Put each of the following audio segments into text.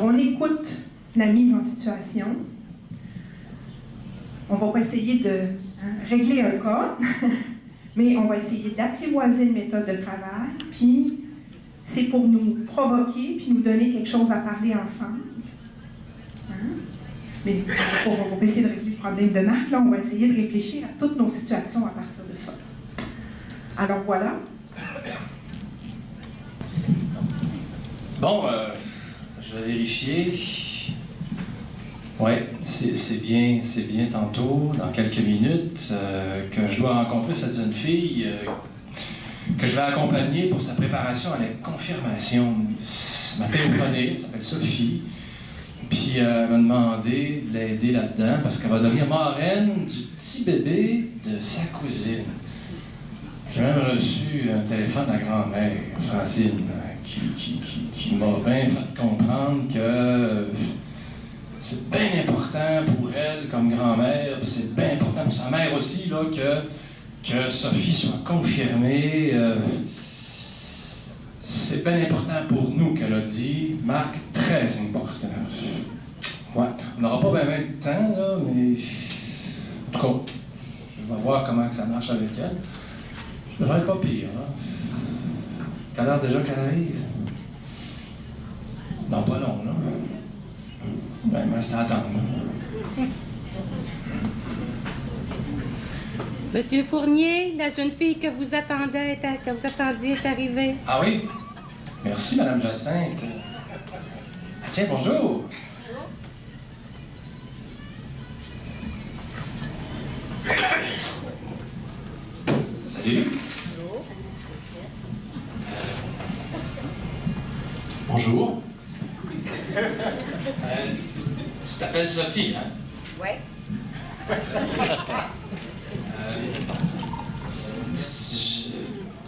Alors, on écoute la mise en situation. On va pas essayer de régler un cas, mais on va essayer d'apprivoiser une méthode de travail, puis c'est pour nous provoquer, puis nous donner quelque chose à parler ensemble. Mais on va essayer de régler le problème de Marc, là, on va essayer de réfléchir à toutes nos situations à partir de ça. Alors voilà. Bon, je vais vérifier. Oui, c'est bien tantôt, dans quelques minutes, que je dois rencontrer cette jeune fille que je vais accompagner pour sa préparation à la confirmation. Elle m'a téléphoné, elle s'appelle Sophie, puis elle m'a demandé de l'aider là-dedans parce qu'elle va devenir marraine du petit bébé de sa cousine. J'ai même reçu un téléphone de la grand-mère, Francine, qui m'a bien fait comprendre que c'est bien important pour elle comme grand-mère, puis c'est bien important pour sa mère aussi, là, que Sophie soit confirmée. C'est bien important pour nous qu'elle a dit, Marc, très important. Ouais, on n'aura pas bien de temps, là, mais en tout cas, je vais voir comment ça marche avec elle. Je devrais être pas pire, hein. T'as l'air déjà qu'elle arrive? Non, pas long, là. Ben, il me reste à attendre. Monsieur Fournier, la jeune fille que vous attendiez est arrivée. Ah oui? Merci, Madame Jacinthe. Ah, tiens, bonjour. Salut. Bonjour. Tu t'appelles Sophie, hein? Ouais.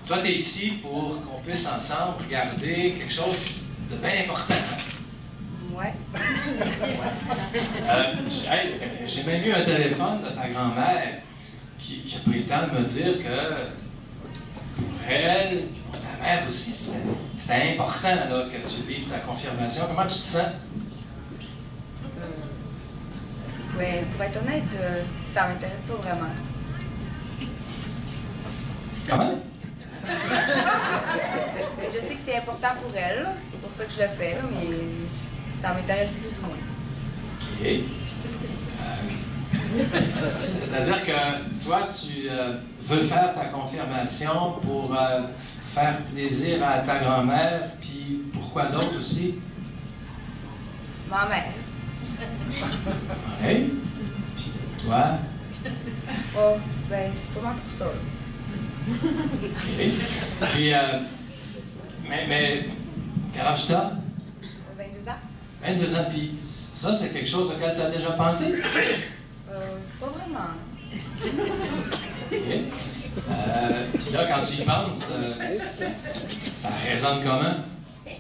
Toi, tu es ici pour qu'on puisse ensemble regarder quelque chose de bien important. Hein? Ouais. J'ai même eu un téléphone de ta grand-mère qui a pris le temps de me dire que pour elle, et pour ta mère aussi, c'était important là, que tu vives ta confirmation. Comment tu te sens? Mais pour être honnête, ça m'intéresse pas vraiment. Comment? Je sais que c'est important pour elle, là. C'est pour ça que je le fais, là, mais ça m'intéresse plus ou moins. OK. C'est-à-dire que toi, tu veux faire ta confirmation pour faire plaisir à ta grand-mère, puis pourquoi d'autre aussi? Ma mère. Oui. Puis toi? Oh, ben, c'est pas mal pour ça, là. Okay. Puis, mais quel âge t'as? 22 ans? 22 ans, puis ça, c'est quelque chose auquel tu as déjà pensé? Pas vraiment. OK. Puis là, quand tu y penses, ça résonne comment? Ben,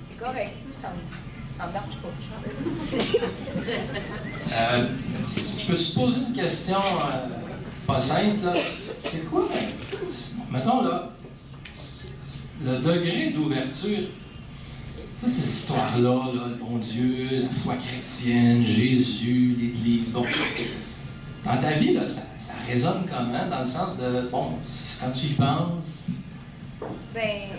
c'est correct, ça me dérange pas. Je peux te poser une question pas simple, là? C'est quoi, mettons, là, le degré d'ouverture? Tu sais, ces histoires-là, là, le bon Dieu, la foi chrétienne, Jésus, l'Église, bon, dans ta vie, là, ça résonne comment, dans le sens de, bon, quand tu y penses? Ben,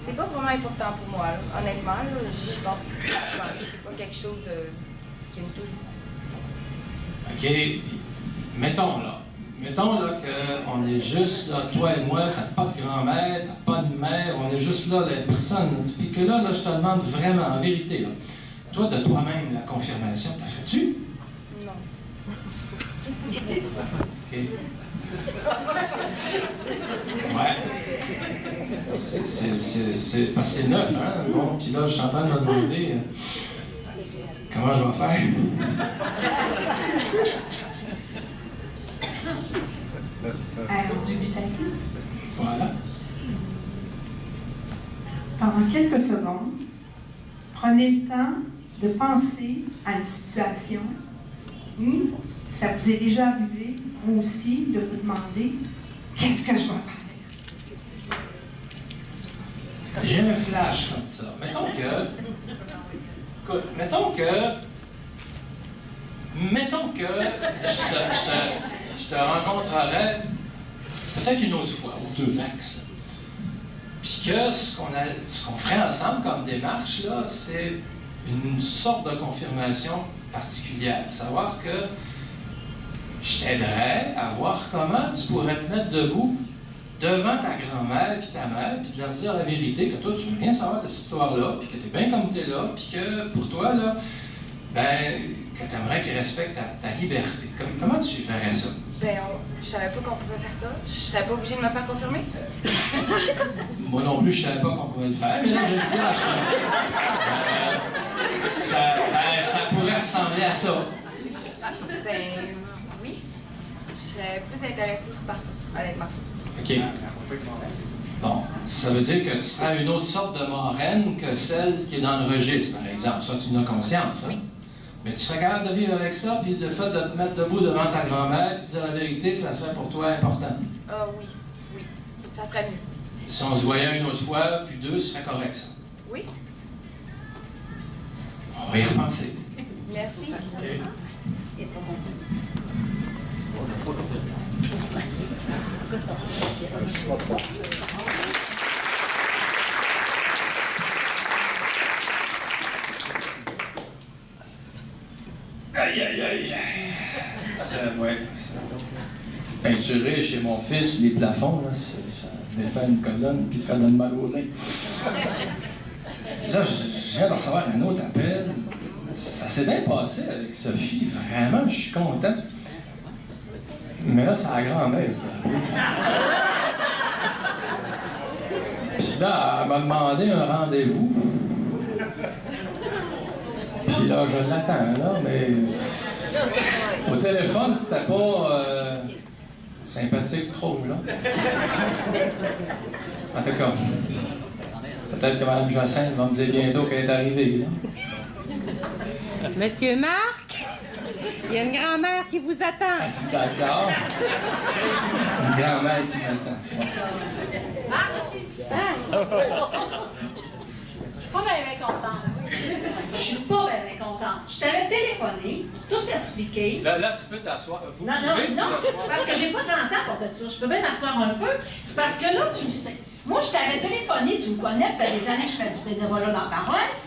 c'est pas vraiment important pour moi, là. Honnêtement, là, je pense que c'est pas quelque chose qui me touche beaucoup. OK, puis mettons là qu'on est juste là, toi et moi, t'as pas de grand-mère, t'as pas de mère, on est juste là, les personnes, puis que là, je te demande vraiment, en vérité, là, toi, de toi-même, la confirmation, t'as fait-tu? Non. OK. Ouais. C'est parce que c'est neuf, hein? Bon, puis là, je suis en train de me demander comment je vais faire. Alors, dubitatif. Voilà. Pendant quelques secondes, prenez le temps de penser à une situation où ça vous est déjà arrivé, vous aussi, de vous demander qu'est-ce que je vais faire. J'ai un flash comme ça. Mettons que Écoute, mettons que je te rencontrerais peut-être une autre fois, ou deux max. Là. Puis que ce qu'on ferait ensemble comme démarche, là, c'est une sorte de confirmation particulière. Savoir que je t'aiderais à voir comment tu pourrais te mettre debout devant ta grand-mère puis ta mère, puis de leur dire la vérité, que toi, tu veux rien savoir de cette histoire-là, puis que tu es bien comme tu es là, puis que pour toi, là, ben, que tu aimerais qu'ils respectent ta liberté. Comment tu ferais ça? Ben, je savais pas qu'on pouvait faire ça. Je serais pas obligée de me faire confirmer. Moi non plus, je savais pas qu'on pouvait le faire, mais là, je le dis, ça pourrait ressembler à ça. Ben, oui. Je serais plus intéressée par ça, honnêtement. OK. Bon, ça veut dire que tu serais une autre sorte de marraine que celle qui est dans le registre, par exemple. Ça, tu en as conscience, hein? Oui. Mais tu serais capable de vivre avec ça, puis le fait de te mettre debout devant ta grand-mère, puis de dire la vérité, ça serait pour toi important. Ah oui, oui. Ça serait mieux. Si on se voyait une autre fois, puis deux, ce serait correct, ça. Oui. On va y repenser. Merci. Aïe, aïe, aïe. Ça, ouais. Peinturer chez mon fils les plafonds, là, ça défait une colonne puis ça donne mal au nez. Là, je viens de recevoir un autre appel. Ça s'est bien passé avec Sophie, vraiment, je suis content. Mais là, c'est la grand-mère qui a appelé. Puis là, elle m'a demandé un rendez-vous. Puis là, je l'attends, là, mais au téléphone, c'était pas sympathique trop, là. En tout cas, peut-être que Mme Jacinthe va me dire bientôt qu'elle est arrivée, là. Monsieur Marc, il y a une grand-mère qui vous attend. D'accord. Une grand-mère qui m'attend. Je suis pas bien contente. Je suis pas bien contente. Je t'avais téléphoné pour tout t'expliquer. Là, tu peux t'asseoir. Vous Non, pouvez non, vous non, asseoir. c'est parce que j'ai pas 30 ans pour de ça. Je peux bien m'asseoir un peu. C'est parce que là, tu le sais. Moi, je t'avais téléphoné, tu me connais, ça fait des années que je fais du bénévolat dans la paroisse.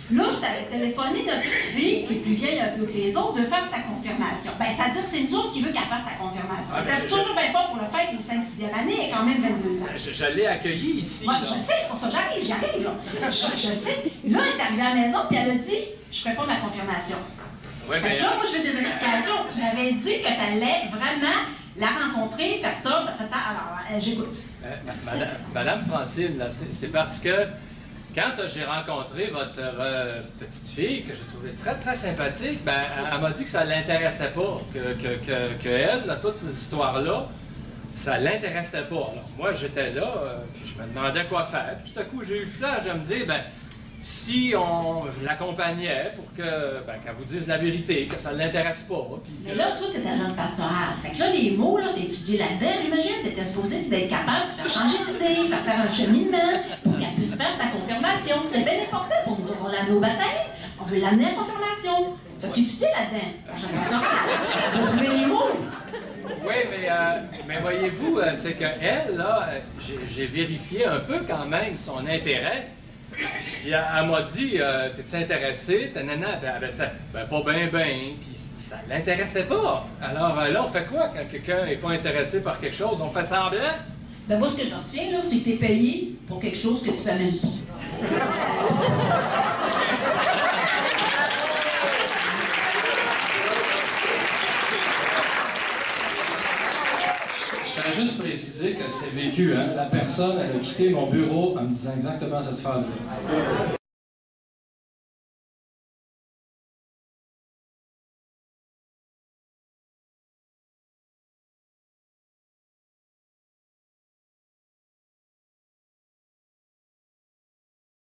Là, je t'avais téléphoné, notre petite fille, qui est plus vieille un peu que les autres, veut faire sa confirmation. Ben, c'est-à-dire que c'est nous autres qui veut qu'elle fasse sa confirmation. Ah, Elle est toujours bien pas pour le faire, une 5-6e année, elle est quand même 22 ans. Je l'ai accueillie ici. Ouais, là. je sais, c'est pour ça que j'arrive, là. Je le sais. Là, elle est arrivée à la maison, puis elle a dit, je ferai pas ma confirmation. Ouais, Fait que là, moi, je fais des explications. Tu m'avais dit que tu allais vraiment la rencontrer, faire ça, alors, j'écoute. Madame Francine, là, c'est parce que quand j'ai rencontré votre petite fille, que j'ai trouvée très, très sympathique, ben, elle m'a dit que ça ne l'intéressait pas, que elle, là, toutes ces histoires-là, ça ne l'intéressait pas. Alors, moi, j'étais là, puis je me demandais quoi faire. Puis tout à coup, j'ai eu le flash de me dire, ben, si je l'accompagnais pour qu'elle vous dise la vérité, que ça ne l'intéresse pas. Puis Mais là, toi, t'es agent pastoral. Fait que là, les mots, là, t'as étudié là-dedans, j'imagine. T'étais supposé d'être capable de faire changer d'idée, faire un cheminement pour qu'elle puisse faire sa confirmation. C'était bien important pour nous autres. On l'a amené au baptême, on veut l'amener à la confirmation. T'as-tu étudié là-dedans? Agent pastoral. Tu dois trouver les mots. Oui, mais voyez-vous, c'est qu'elle, là, j'ai vérifié un peu quand même son intérêt. Puis elle m'a dit, t'es-tu intéressé? Nana, pas bien, puis ça l'intéressait pas. Alors là, on fait quoi quand quelqu'un n'est pas intéressé par quelque chose? On fait semblant? Ben moi, ce que je retiens, là, c'est que t'es payé pour quelque chose que tu fais même pas. Je tiens juste préciser que c'est vécu, hein. La personne, elle a quitté mon bureau en me disant exactement cette phrase-là.